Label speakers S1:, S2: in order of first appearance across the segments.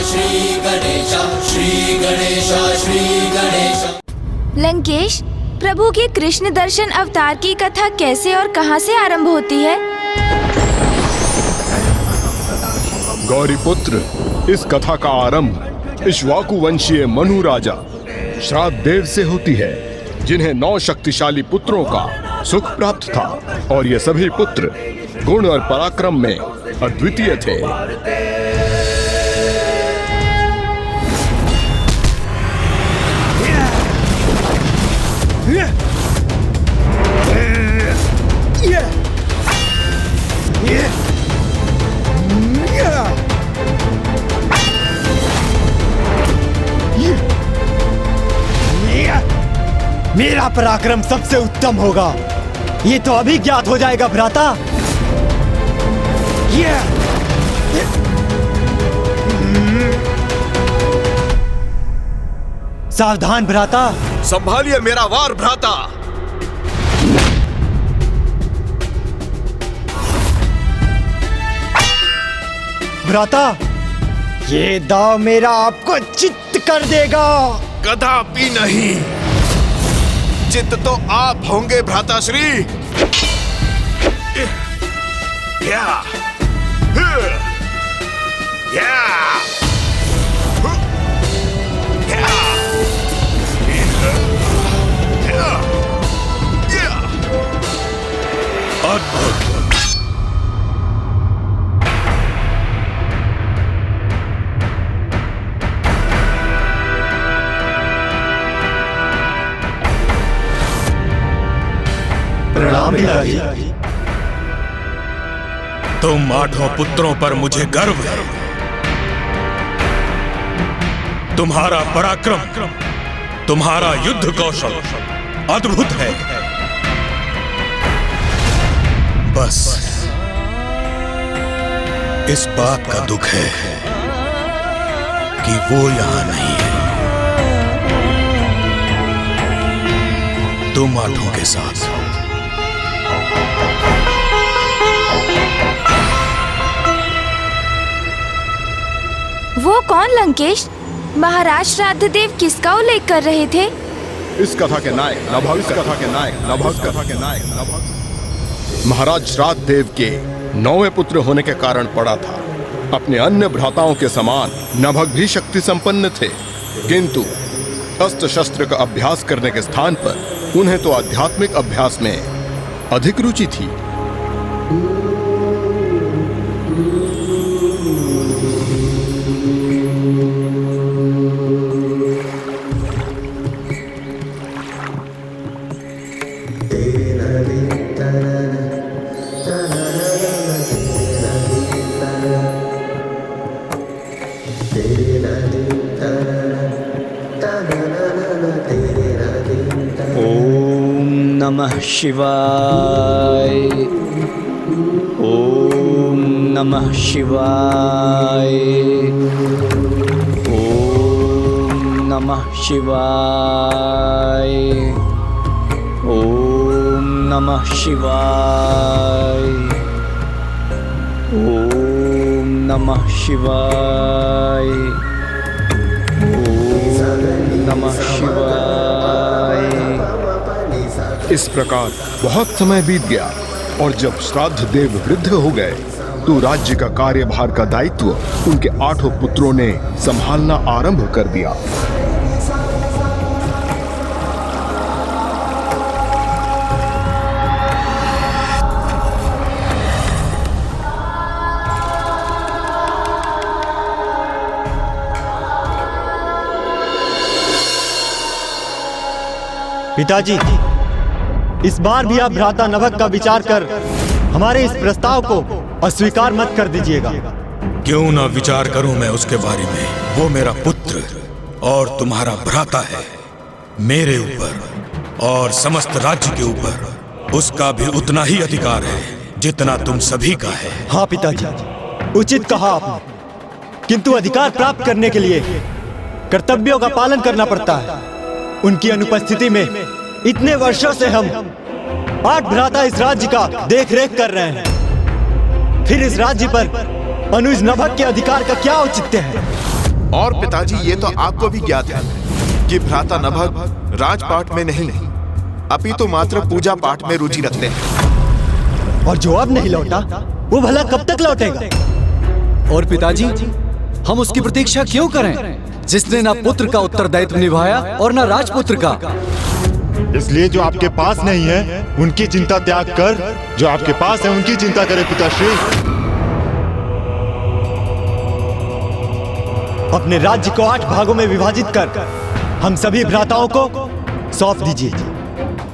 S1: श्री गणेश, श्री गणेश, श्री गणेश।
S2: लंकेश, प्रभु के कृष्ण दर्शन अवतार की कथा कैसे और कहां से आरंभ होती है?
S3: गौरीपुत्र, इस कथा का आरंभ इक्ष्वाकु वंशीय मनु राजा श्राद्ध देव से होती है, जिन्हें 9 शक्तिशाली पुत्रों का सुख प्राप्त था और ये सभी पुत्र गुण और पराक्रम में अद्वितीय थे।
S4: मेरा पराक्रम सबसे उत्तम होगा, ये तो अभी ज्ञात हो जाएगा भ्राता। सावधान भ्राता।
S3: संभालिए मेरा वार भ्राता।
S4: भ्राता, ये दाव मेरा आपको चित्त कर देगा।
S3: कदापि नहीं, चित्त तो आप होंगे भ्राताश्री। या, या, अद्भुत।
S4: प्रणाम पिताजी।
S5: तुम 8 पुत्रों पर मुझे गर्व है। तुम्हारा पराक्रम, तुम्हारा युद्ध कौशल अद्भुत है। बस इस बात का दुख है कि वो यहां नहीं है। तुम 8 के साथ
S2: वो कौन लंकेश? महाराज श्राद्ध देव किसका उल्लेख कर रहे थे?
S3: इस कथा के नायक नभग महाराज श्राद्ध देव के 9वें पुत्र होने के कारण पड़ा था। अपने अन्य भ्राताओं के समान नभग भी शक्ति संपन्न थे, किंतु अस्त्र शस्त्र का अभ्यास करने के स्थान पर उन्हें तो आध्यात्मिक अभ्यास में अधिक रुचि थी।
S4: नमः शिवाय। ओम नमः शिवाय। ओम नमः शिवाय। ओम नमः शिवाय। ओम नमः शिवाय। ओम नमः शिवाय।
S3: इस प्रकार बहुत समय बीत गया और जब श्राद्ध देव वृद्ध हो गए तो राज्य का कार्यभार का दायित्व उनके 8 पुत्रों ने संभालना आरंभ कर दिया।
S4: पिताजी, इस बार भी आप भ्राता नभग का विचार कर हमारे इस प्रस्ताव को अस्वीकार मत कर दीजिएगा।
S5: क्यों ना विचार करूं मैं उसके बारे में? वो मेरा पुत्र और तुम्हारा भ्राता है। मेरे ऊपर और समस्त राज्य के ऊपर उसका भी उतना ही अधिकार है जितना तुम सभी का है।
S4: हाँ पिताजी, उचित कहा आपने, किंतु अधिकार प्राप्त करने के लिए कर्तव्यों का पालन करना पड़ता है। उनकी अनुपस्थिति में इतने वर्षों से हम 8 भ्राता इस राज्य का देख रेख कर रहे हैं, फिर इस राज्य पर अनुज नभग के अधिकार का क्या औचित्य है?
S6: और पिताजी, ये तो आपको भी ज्ञात है कि भ्राता नभग राजपाट में नहीं अपितु मात्र पूजा पाठ में रुचि रखते हैं।
S4: और जो अब नहीं लौटा वो भला कब तक लौटेगा?
S7: और पिताजी, हम उसकी प्रतीक्षा क्यों करें जिसने ना पुत्र का उत्तरदायित्व निभाया और ना राजपुत्र का?
S8: इसलिए जो आपके पास नहीं है उनकी चिंता त्याग कर जो आपके पास है उनकी चिंता करे पिताश्री।
S4: अपने राज्य को 8 भागों में विभाजित कर हम सभी भ्राताओं को सौंप दीजिए,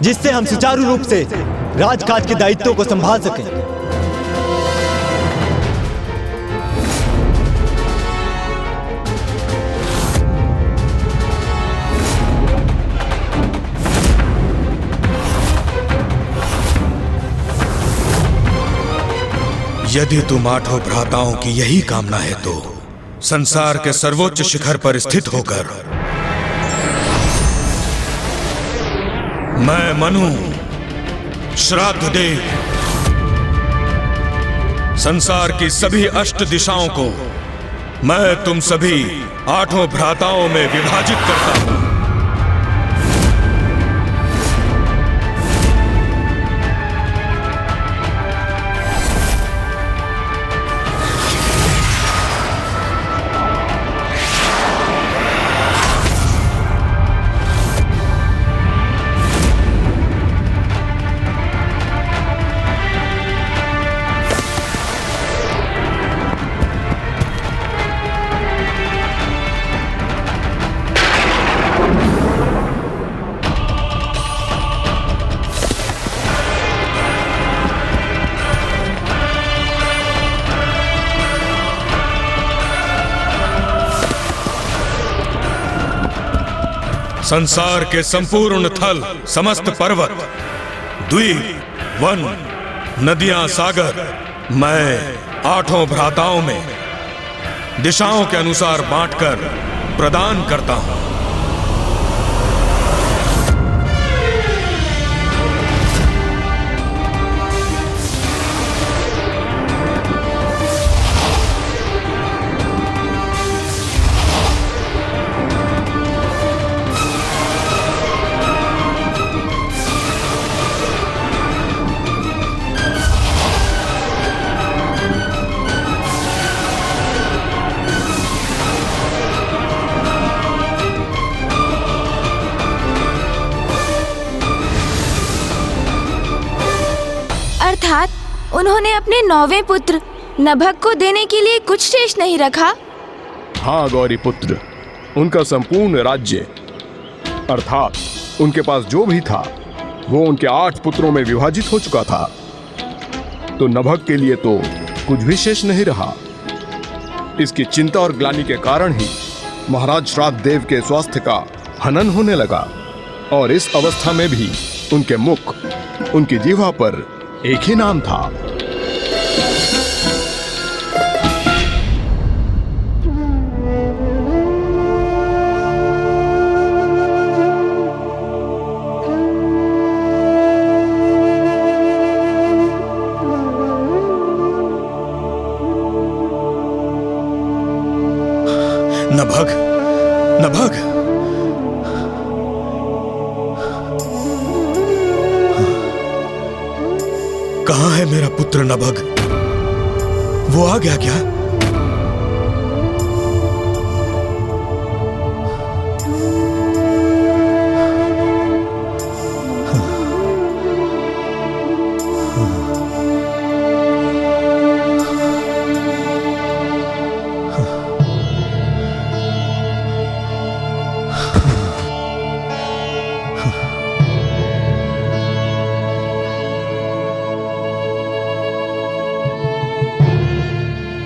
S4: जिससे हम सुचारू रूप से राजकाज के दायित्वों को संभाल सकें।
S5: यदि तुम 8 भ्राताओं की यही कामना है तो संसार के सर्वोच्च शिखर पर स्थित होकर मैं मनु श्राद्ध देव संसार की सभी 8 दिशाओं को मैं तुम सभी 8 भ्राताओं में विभाजित करता हूं। संसार के संपूर्ण थल, समस्त पर्वत, द्वीप, वन, नदियां, सागर मैं 8 भ्राताओं में दिशाओं के अनुसार बांटकर प्रदान करता हूं।
S2: अर्थात उन्होंने अपने 9वें पुत्र नभग को देने के लिए कुछ शेष नहीं रखा।
S3: हाँ गौरी पुत्र, उनका संपूर्ण राज्य अर्थात उनके पास जो भी था वो उनके 8 पुत्रों में विभाजित हो चुका था, तो नभग के लिए तो कुछ भी शेष नहीं रहा। इसकी चिंता और ग्लानि के कारण ही महाराज श्राद्ध देव के स्वास्थ्य का हनन होने लगा, और इस अवस्था में भी उनके मुख, उनकी जिह्वा पर एक ही नाम था।
S5: नभग, नभग, कहाँ है मेरा पुत्र नभग? वो आ गया क्या?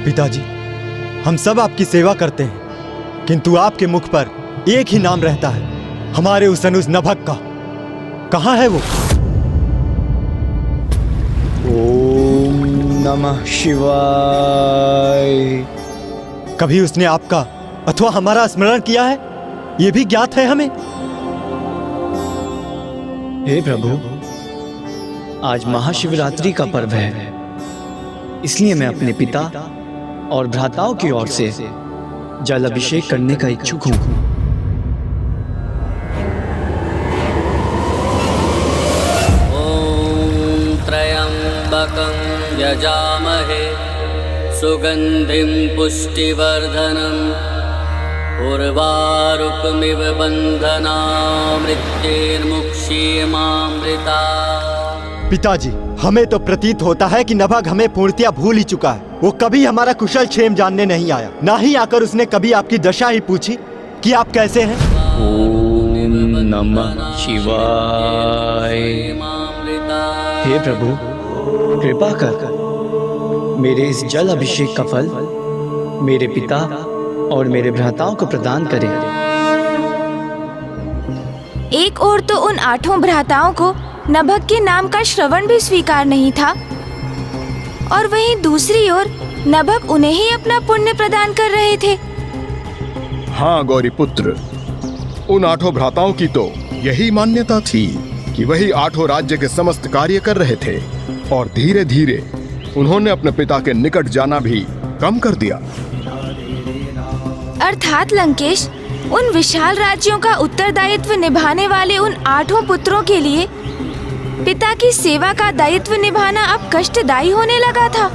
S4: पिताजी, हम सब आपकी सेवा करते हैं, किंतु आपके मुख पर एक ही नाम रहता है, हमारे उस अनुज नभग का। कहाँ है वो?
S9: ओम नमः शिवाय।
S4: कभी उसने आपका अथवा हमारा स्मरण किया है, ये भी ज्ञात है हमें।
S9: हे प्रभु, आज महाशिवरात्रि का पर्व है, इसलिए मैं अपने पिता और भ्राताओं की ओर से जल अभिषेक करने का इच्छुक हूँ।
S10: ओम त्र्यंबकं यजामहे सुगंधिं पुष्टिवर्धनम् उर्वारुकमिव बंधनान् मृत्युर्मुक्षीयमामृता।
S4: पिताजी, हमें तो प्रतीत होता है कि नभग हमें पूर्णतया भूल ही चुका है। वो कभी हमारा कुशल क्षेम जानने नहीं आया, ना ही आकर उसने कभी आपकी दशा ही पूछी कि आप कैसे हैं।
S9: ओम नमः शिवाय। हे प्रभु, कृपा कर मेरे इस जल अभिषेक का फल मेरे पिता और मेरे भ्राताओं को प्रदान करें।
S2: एक ओर तो उन 8 भ्राताओं को नभग के नाम का श्रवण भी स्वीकार नहीं था, और वहीं दूसरी ओर नभग उन्हें ही अपना पुण्य प्रदान कर रहे थे।
S3: हाँ गौरी पुत्र, उन 8 भ्राताओं की तो यही मान्यता थी कि वही 8 राज्य के समस्त कार्य कर रहे थे, और धीरे धीरे उन्होंने अपने पिता के निकट जाना भी कम कर दिया।
S2: अर्थात लंकेश, उन विशाल राज्यों का उत्तरदायित्व निभाने वाले उन 8 पुत्रों के लिए पिता की सेवा का दायित्व निभाना अब कष्टदायी होने लगा था।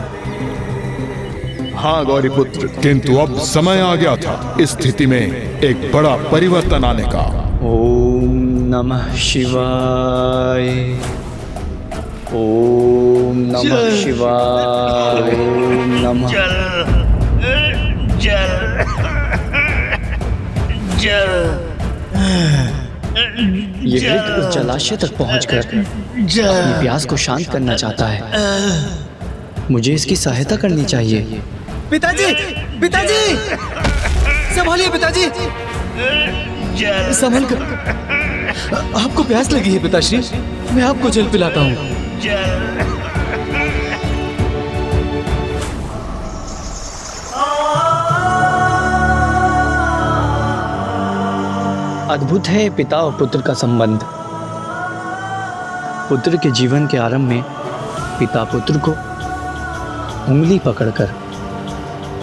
S3: हाँ गौरी पुत्र, किंतु अब समय आ गया था इस स्थिति में एक बड़ा परिवर्तन आने का।
S9: ओम नमः शिवाय। ओम नमः शिवाय। ओम नमः। ये वृद्ध उस जलाशय तक पहुंचकर अपनी प्यास को शांत करना चाहता है। मुझे इसकी सहायता करनी चाहिए।
S7: पिताजी, पिताजी, संभालिए पिताजी, संभल कर। आपको प्यास लगी है पिताश्री, मैं आपको जल पिलाता हूँ।
S9: अद्भुत है पिता और पुत्र का संबंध। पुत्र के जीवन के आरंभ में पिता पुत्र को उंगली पकड़कर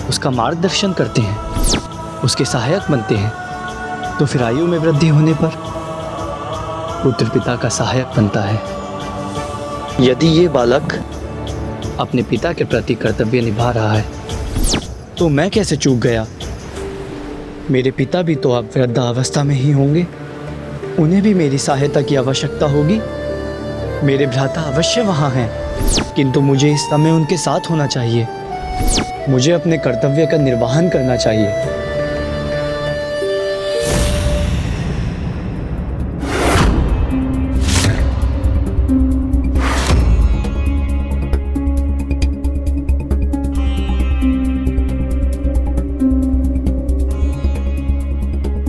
S9: उसका मार्गदर्शन करते हैं, उसके सहायक बनते हैं। तो फिर आयु में वृद्धि होने पर पुत्र पिता का सहायक बनता है। यदि ये बालक अपने पिता के प्रति कर्तव्य निभा रहा है तो मैं कैसे चूक गया? मेरे पिता भी तो अब वृद्धावस्था में ही होंगे, उन्हें भी मेरी सहायता की आवश्यकता होगी। मेरे भ्राता अवश्य वहाँ हैं, किंतु मुझे इस समय उनके साथ होना चाहिए। मुझे अपने कर्तव्य का निर्वहन करना चाहिए।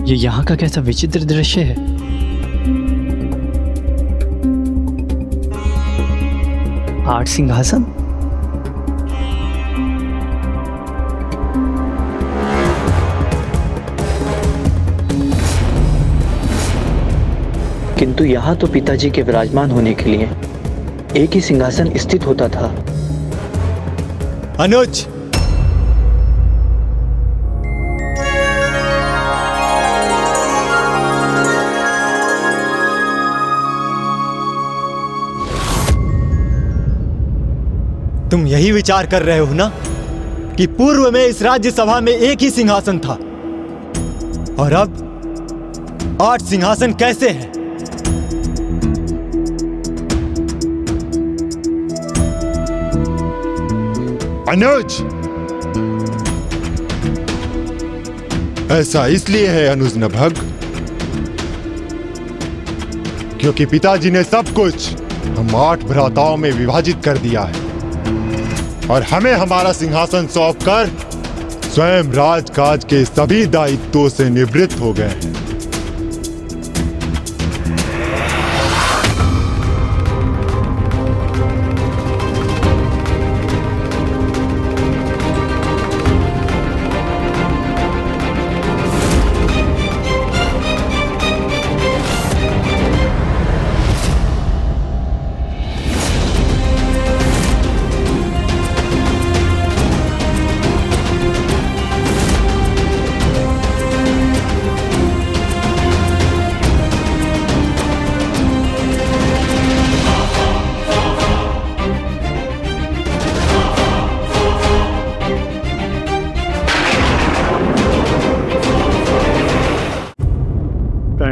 S9: ये यहाँ का कैसा विचित्र दृश्य है। आठ सिंहासन, किंतु यहाँ तो पिताजी के विराजमान होने के लिए एक ही सिंहासन स्थित होता था।
S4: अनुज, तुम यही विचार कर रहे हो ना कि पूर्व में इस राज्य सभा में एक ही सिंहासन था और अब 8 सिंहासन कैसे हैं?
S8: अनुज, ऐसा इसलिए है अनुज नभग क्योंकि पिताजी ने सब कुछ हम 8 भ्राताओं में विभाजित कर दिया है और हमें हमारा सिंहासन सौंपकर स्वयं राजकाज के सभी दायित्वों से निवृत्त हो गए हैं।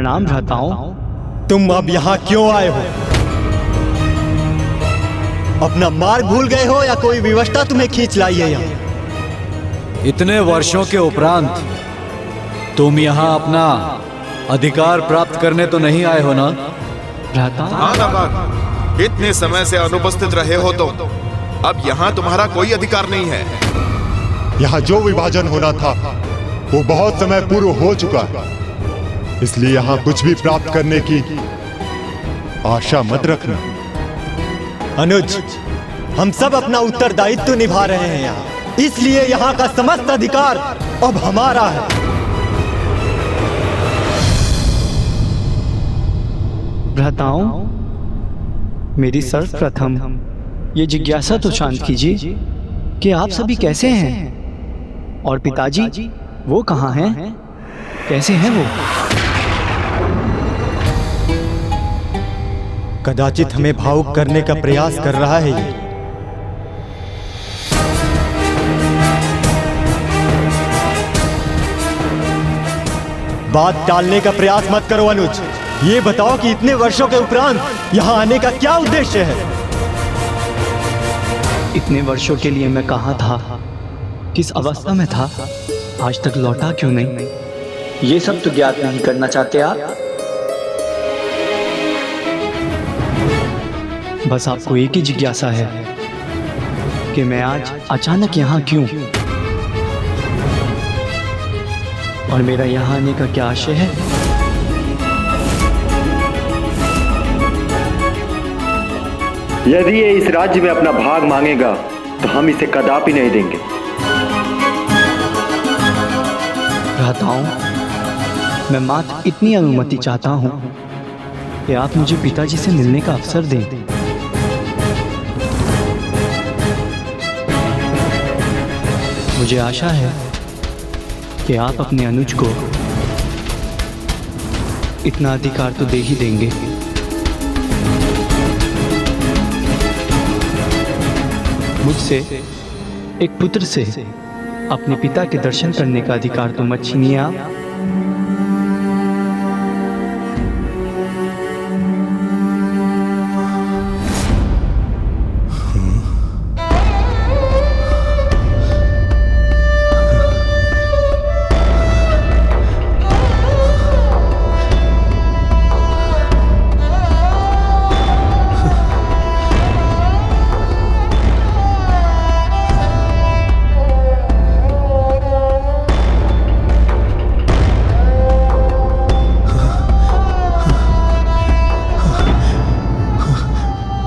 S9: प्रणाम भ्राताओं।
S4: तुम अब यहाँ क्यों आए हो? अपना मार्ग भूल गए हो या कोई विवशता तुम्हें खींच लाई है यहाँ?
S7: इतने वर्षों के उपरांत तुम यहाँ अपना अधिकार प्राप्त करने तो नहीं आए हो ना?
S9: भ्राता,
S6: हाँ नभग, इतने समय से अनुपस्थित रहे हो तो अब यहाँ तुम्हारा कोई अधिकार नहीं है।
S8: यहाँ जो विभाजन होना था वो बहुत समय पूर्व हो चुका है, इसलिए यहाँ कुछ भी प्राप्त करने की आशा मत रखना।
S4: अनुज, हम सब अपना उत्तरदायित्व निभा रहे हैं यहाँ, इसलिए यहाँ का समस्त अधिकार अब हमारा है।
S9: भ्राताओं, मेरी सर्वप्रथम ये जिज्ञासा तो शांत कीजिए कि आप सभी कैसे हैं और पिताजी वो कहाँ हैं? कैसे हैं वो?
S4: कदाचित हमें भावुक करने का प्रयास कर रहा है ये। बात टालने का प्रयास मत करो अनुज। ये बताओ कि इतने वर्षों के उपरांत यहाँ आने का क्या उद्देश्य है?
S9: इतने वर्षों के लिए मैं कहाँ था, किस अवस्था में था, आज तक लौटा क्यों नहीं? ये सब तो ज्ञात नहीं करना चाहते आप? बस आपको एक ही जिज्ञासा है कि मैं आज अचानक यहाँ क्यों और मेरा यहाँ आने का क्या आशय है?
S11: यदि ये इस राज्य में अपना भाग मांगेगा तो हम इसे कदापि नहीं देंगे।
S9: भ्राताओं, मैं मात्र इतनी अनुमति चाहता हूँ कि आप मुझे पिताजी से मिलने का अवसर दें। मुझे आशा है कि आप अपने अनुज को इतना अधिकार तो दे ही देंगे। मुझसे, एक पुत्र से अपने पिता के दर्शन करने का अधिकार तो मत छीनिए आप।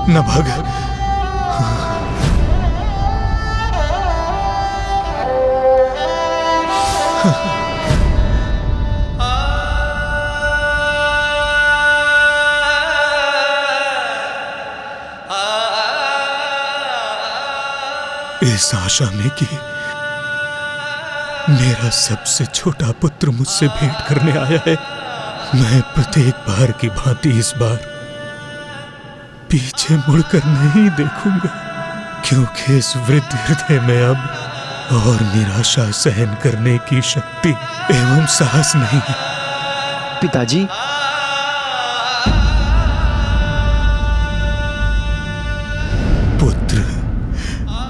S5: नभग, इस आशा में कि मेरा सबसे छोटा पुत्र मुझसे भेंट करने आया है, मैं प्रत्येक बार की भांति इस बार पीछे मुड़कर नहीं देखूंगा, क्योंकि इस वृद्ध हृदय में अब और निराशा सहन करने की शक्ति एवं साहस नहीं है।
S9: पिताजी,
S5: पुत्र,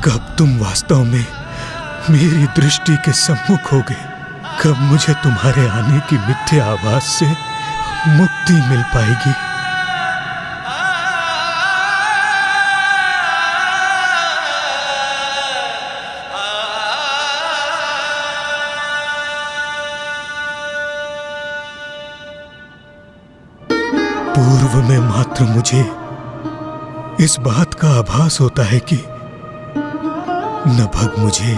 S5: कब तुम वास्तव में मेरी दृष्टि के सम्मुख होगे? कब मुझे तुम्हारे आने की मिथ्या आवाज से मुक्ति मिल पाएगी? पूर्व में मात्र मुझे इस बात का आभास होता है कि नभग मुझे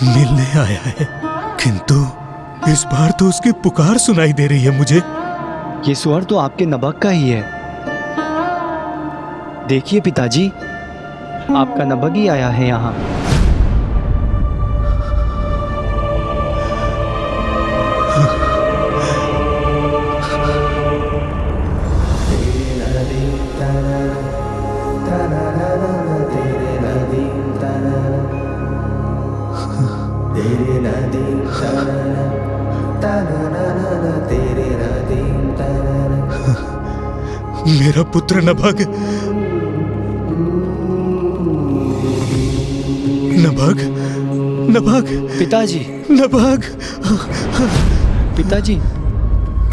S5: मिलने आया है, किंतु इस बार तो उसकी पुकार सुनाई दे रही है मुझे।
S9: ये स्वर तो आपके नभग का ही है। देखिए पिताजी, आपका नभग ही आया है यहाँ।
S1: तेरे नदी
S5: मेरा पुत्र नभग, नभग, नभग,
S9: पिताजी,
S5: नभग,
S9: पिताजी,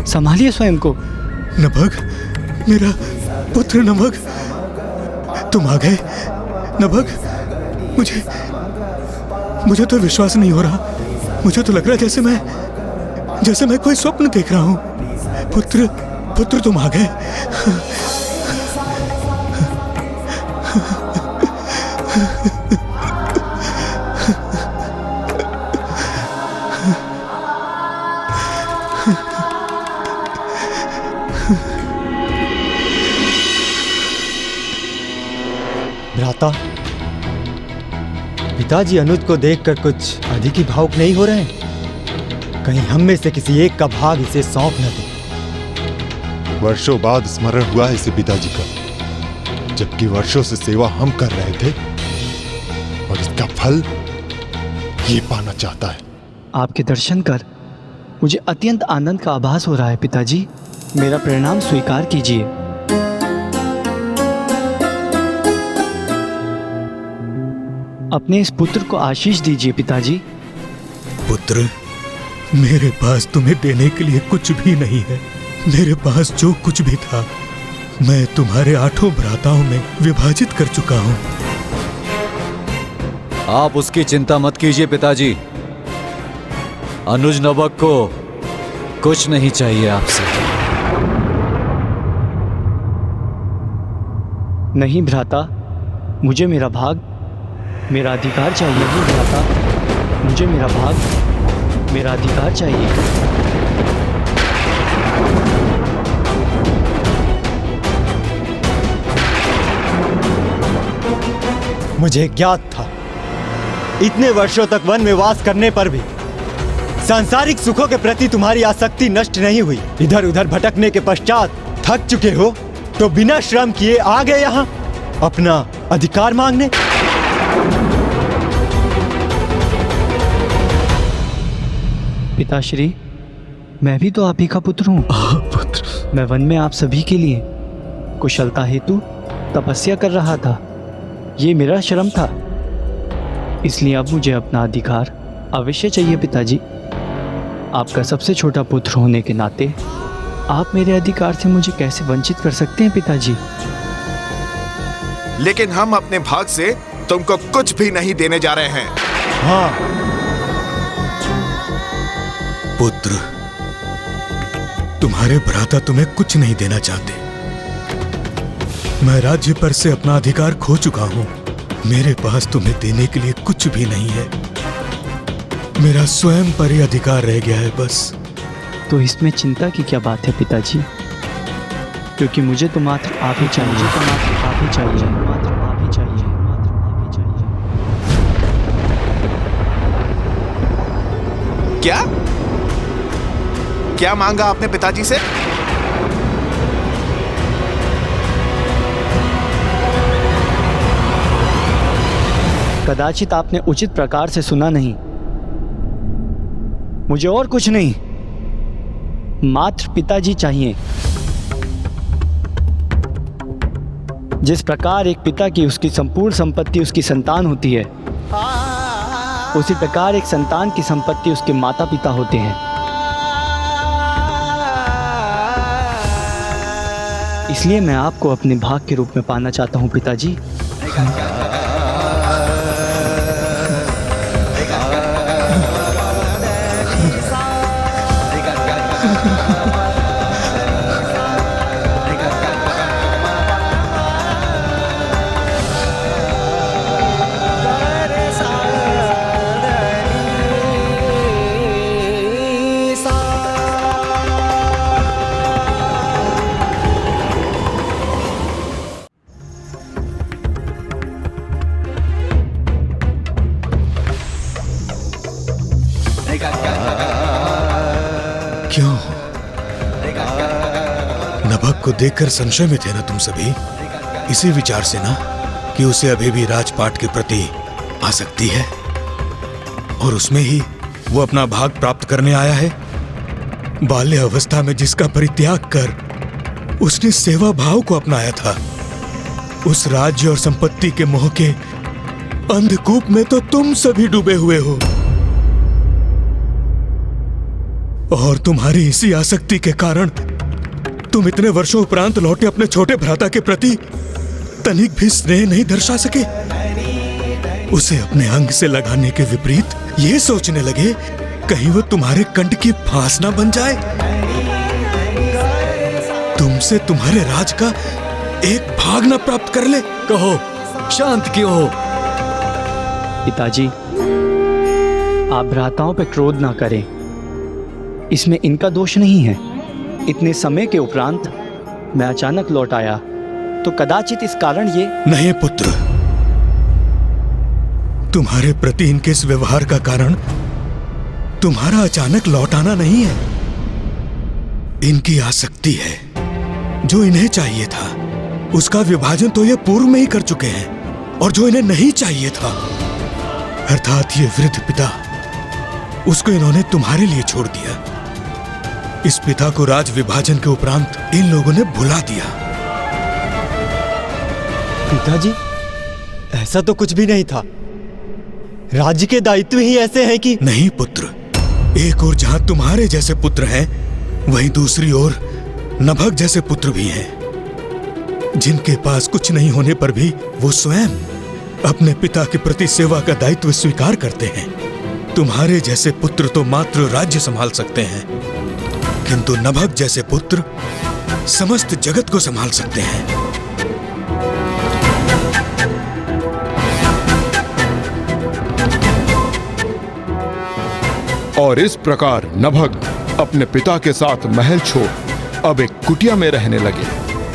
S9: संभालिए स्वयं को।
S5: नभग, मेरा पुत्र नभग, तुम आ गए। नभग, मुझे तो विश्वास नहीं हो रहा। मुझे तो लग रहा है जैसे मैं कोई स्वप्न देख रहा हूं। पुत्र तुम आ गए।
S4: भ्राता, पिताजी अनुज को देखकर कुछ अधिक ही भावुक नहीं हो रहे हैं? कहीं हम में से किसी एक का भाग इसे सौंप न दे।
S8: वर्षों बाद स्मरण हुआ है इसे पिताजी का, जबकि वर्षों से सेवा हम कर रहे थे, और इसका फल ये पाना चाहता है।
S9: आपके दर्शन कर मुझे अत्यंत आनंद का आभास हो रहा है पिताजी। मेरा प्रणाम स्वीकार कीजिए। अपने इस पुत्र को आशीष दीजिए पिताजी।
S5: पुत्र, मेरे पास तुम्हें देने के लिए कुछ भी नहीं है। मेरे पास जो कुछ भी था मैं तुम्हारे 8 भ्राताओं में विभाजित कर चुका हूं।
S7: आप उसकी चिंता मत कीजिए पिताजी। अनुज नभग को कुछ नहीं चाहिए आपसे।
S9: नहीं भ्राता, मुझे मेरा भाग, मेरा अधिकार चाहिए। नहीं भ्राता, मुझे मेरा भाग, मेरा अधिकार चाहिए।
S4: मुझे ज्ञात था, इतने वर्षों तक वन में वास करने पर भी सांसारिक सुखों के प्रति तुम्हारी आसक्ति नष्ट नहीं हुई। इधर उधर भटकने के पश्चात थक चुके हो तो बिना श्रम किए आ गए यहाँ अपना अधिकार मांगने।
S9: पिताश्री, मैं भी तो आप ही का पुत्र हूँ।
S5: पुत्र,
S9: मैं वन में आप सभी के लिए कुशलता हेतु तपस्या कर रहा था। ये मेरा श्रम था, इसलिए अब मुझे अपना अधिकार अवश्य चाहिए पिताजी। आपका सबसे छोटा पुत्र होने के नाते आप मेरे अधिकार से मुझे कैसे वंचित कर सकते हैं पिताजी?
S6: लेकिन हम अपने भाग से तुमको कुछ भी नहीं देने जा रहे हैं।
S4: हाँ
S5: पुत्र, तुम्हारे भ्राता तुम्हें कुछ नहीं देना चाहते। मैं राज्य पर से अपना अधिकार खो चुका हूं। मेरे पास तुम्हें देने के लिए कुछ भी नहीं है। मेरा स्वयं पर ही अधिकार रह गया है बस।
S9: तो इसमें चिंता की क्या बात है पिताजी? क्योंकि मुझे तो मात्र आप ही चाहिए। मात्र आप ही चाहिए। मात्र आप ही चाहिए। मात्र आप ही चाहिए।
S6: क्या मांगा आपने पिताजी से?
S9: कदाचित आपने उचित प्रकार से सुना नहीं। मुझे और कुछ नहीं, मात्र पिताजी चाहिए। जिस प्रकार एक पिता की उसकी संपूर्ण संपत्ति उसकी संतान होती है, उसी प्रकार एक संतान की संपत्ति उसके माता पिता होते हैं। इसलिए मैं आपको अपने भाग के रूप में पाना चाहता हूं पिताजी।
S5: क्यों? नभग को देखकर संशय में थे ना तुम सभी? इसी विचार से ना कि उसे अभी भी राजपाट के प्रति आसक्ति है और उसमें ही वो अपना भाग प्राप्त करने आया है। बाल्य अवस्था में जिसका परित्याग कर उसने सेवा भाव को अपनाया था। उस राज्य और संपत्ति के मोह के अंधकूप में तो तुम सभी डूबे हुए हो, और तुम्हारी इसी आसक्ति के कारण तुम इतने वर्षों उपरांत लौटे अपने छोटे भ्राता के प्रति तनिक भी स्नेह नहीं दर्शा सके। उसे अपने अंग से लगाने के विपरीत ये सोचने लगे कहीं वो तुम्हारे कंठ की फांस ना बन जाए, तुमसे तुम्हारे राज का एक भाग ना प्राप्त कर ले।
S7: कहो, शांत क्यों हो?
S9: पिताजी, आप भ्राताओं पे क्रोध ना करें, इसमें इनका दोष नहीं है। इतने समय के उपरांत मैं अचानक लौट आया तो कदाचित इस कारण ये।
S5: नहीं पुत्र, तुम्हारे प्रति इनके इस व्यवहार का कारण तुम्हारा अचानक लौट आना नहीं है। इनकी आसक्ति है। जो इन्हें चाहिए था उसका विभाजन तो ये पूर्व में ही कर चुके हैं, और जो इन्हें नहीं चाहिए था अर्थात ये वृद्ध पिता, उसको इन्होंने तुम्हारे लिए छोड़ दिया। इस पिता को राज विभाजन के उपरांत इन लोगों ने भुला दिया।
S4: पिताजी, ऐसा तो कुछ भी नहीं था। राज्य के दायित्व ही ऐसे हैं कि।
S5: नहीं पुत्र, एक ओर जहां तुम्हारे जैसे पुत्र हैं, वहीं दूसरी ओर नभग जैसे पुत्र भी हैं, जिनके पास कुछ नहीं होने पर भी वो स्वयं अपने पिता के प्रति सेवा का दायित्व स्वीकार करते हैं। तुम्हारे जैसे पुत्र तो मात्र राज्य संभाल सकते हैं, किंतु नभग जैसे पुत्र समस्त जगत को संभाल सकते हैं।
S3: और इस प्रकार नभग अपने पिता के साथ महल छोड़ अब एक कुटिया में रहने लगे,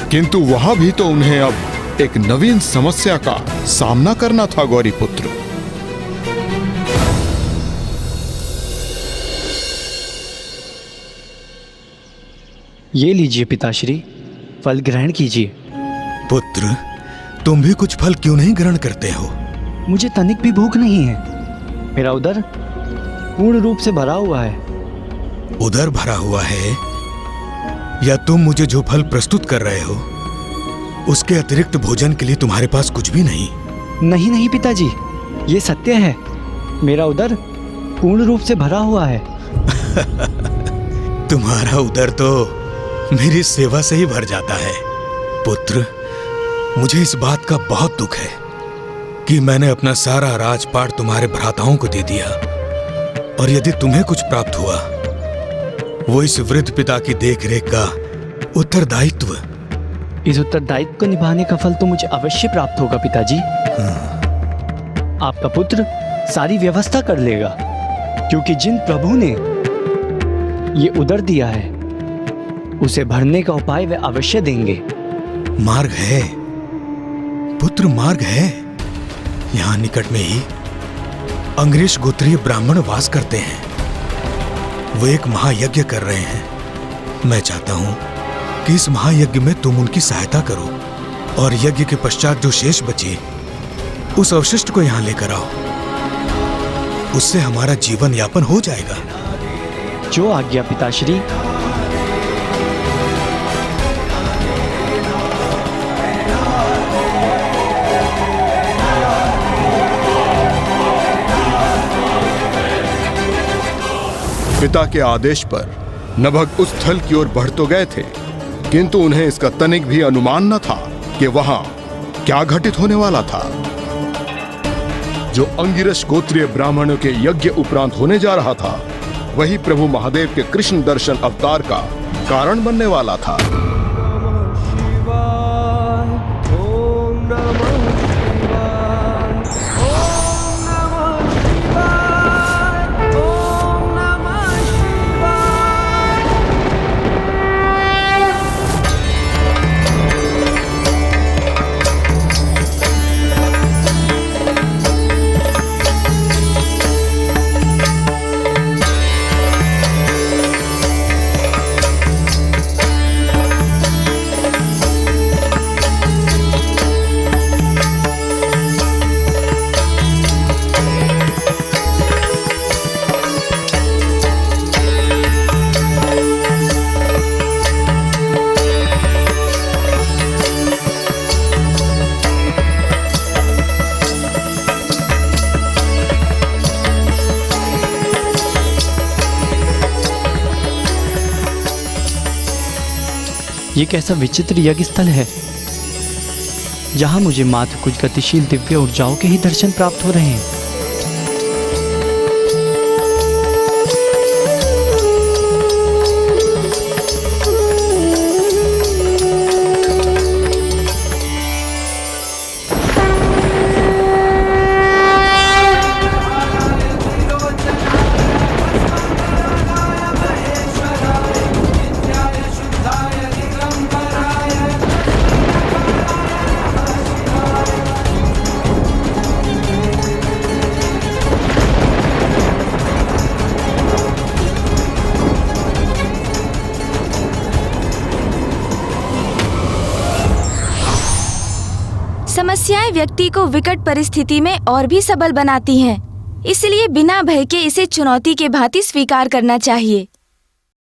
S3: किंतु वहां भी तो उन्हें अब एक नवीन समस्या का सामना करना था। गौरी पुत्र,
S9: ये लीजिए पिताश्री, फल ग्रहण कीजिए।
S5: पुत्र, तुम भी कुछ फल क्यों नहीं ग्रहण करते हो?
S9: मुझे तनिक भी भूख नहीं है। मेरा उदर पूर्ण रूप से भरा हुआ है।
S5: उदर भरा हुआ है, या तुम मुझे जो फल प्रस्तुत कर रहे हो उसके अतिरिक्त भोजन के लिए तुम्हारे पास कुछ भी नहीं?
S9: नहीं नहीं पिताजी, ये सत्य है। मेरा उदर पूर्ण रूप से भरा हुआ है।
S5: तुम्हारा उदर तो मेरी सेवा से ही भर जाता है। पुत्र, मुझे इस बात का बहुत दुख है कि मैंने अपना सारा राजपाट तुम्हारे भ्राताओं को दे दिया, और यदि तुम्हें कुछ प्राप्त हुआ वो इस वृद्ध पिता की देखरेख का उत्तरदायित्व।
S9: इस उत्तरदायित्व को निभाने का फल तो मुझे अवश्य प्राप्त होगा पिताजी। आपका पुत्र सारी व्यवस्था कर लेगा, क्योंकि जिन प्रभु ने ये उदर दिया है उसे भरने का उपाय वे अवश्य देंगे।
S5: मार्ग है पुत्र, मार्ग है। यहां निकट में ही अंग्रेज गोत्रीय ब्राह्मण वास करते हैं। वो एक महायज्ञ कर रहे हैं। मैं चाहता हूं कि इस महायज्ञ में तुम उनकी सहायता करो, और यज्ञ के पश्चात जो शेष बचे उस अवशिष्ट को यहां लेकर आओ। उससे हमारा जीवन यापन हो जाएगा।
S9: जो आज्ञा पिताश्री।
S3: पिता के आदेश पर नभग उस स्थल की ओर बढ़ तो गए थे, किंतु उन्हें इसका तनिक भी अनुमान न था कि वहां क्या घटित होने वाला था। जो अंगिरस गोत्रीय ब्राह्मणों के यज्ञ उपरांत होने जा रहा था, वही प्रभु महादेव के कृष्ण दर्शन अवतार का कारण बनने वाला था।
S9: ये कैसा विचित्र यज्ञ स्थल है जहां मुझे मात्र कुछ गतिशील दिव्य ऊर्जाओं के ही दर्शन प्राप्त हो रहे हैं।
S2: समस्याएं व्यक्ति को विकट परिस्थिति में और भी सबल बनाती हैं, इसलिए बिना भय के इसे चुनौती के भांति स्वीकार करना चाहिए।